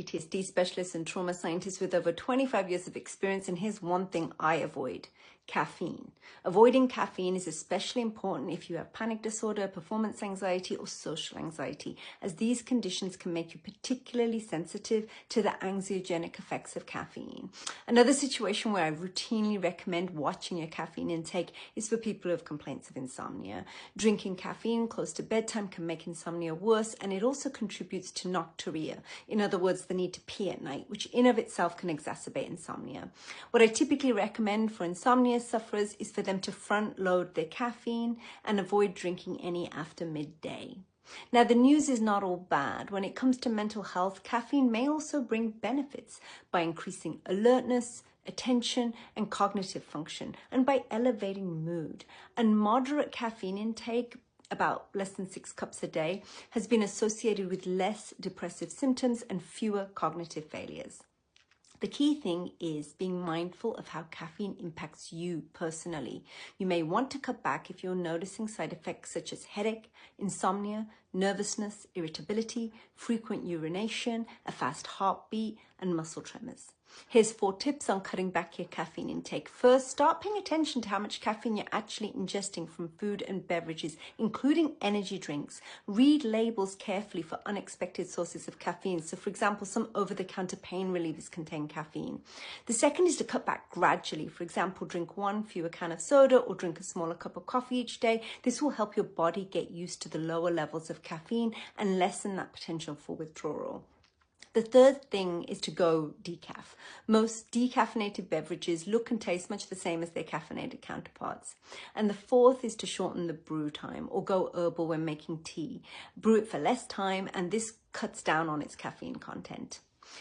PTSD specialist and trauma scientist with over 25 years of experience, and here's one thing I avoid: caffeine. Avoiding caffeine is especially important if you have panic disorder, performance anxiety, or social anxiety, as these conditions can make you particularly sensitive to the anxiogenic effects of caffeine. Another situation where I routinely recommend watching your caffeine intake is for people who have complaints of insomnia. Drinking caffeine close to bedtime can make insomnia worse, and it also contributes to nocturia. In other words, the need to pee at night, which in of itself can exacerbate insomnia. What I typically recommend for insomnia sufferers is for them to front load their caffeine and avoid drinking any after midday. Now, the news is not all bad. When it comes to mental health, caffeine may also bring benefits by increasing alertness, attention, and cognitive function, and by elevating mood. And moderate caffeine intake, about less than 6 cups a day, has been associated with less depressive symptoms and fewer cognitive failures. The key thing is being mindful of how caffeine impacts you personally. You may want to cut back if you're noticing side effects such as headache, insomnia, nervousness, irritability, frequent urination, a fast heartbeat, and muscle tremors. Here's 4 tips on cutting back your caffeine intake. First, start paying attention to how much caffeine you're actually ingesting from food and beverages, including energy drinks. Read labels carefully for unexpected sources of caffeine. So, for example, some over-the-counter pain relievers contain caffeine. The second is to cut back gradually. For example, drink 1 fewer can of soda or drink a smaller cup of coffee each day. This will help your body get used to the lower levels of caffeine and lessen that potential for withdrawal. The third thing is to go decaf. Most decaffeinated beverages look and taste much the same as their caffeinated counterparts. And the fourth is to shorten the brew time or go herbal when making tea. Brew it for less time, and this cuts down on its caffeine content.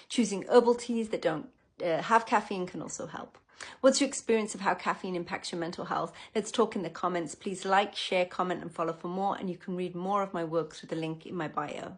Choosing herbal teas that don't have caffeine can also help. What's your experience of how caffeine impacts your mental health? Let's talk in the comments. Please like, share, comment, and follow for more. And you can read more of my work through the link in my bio.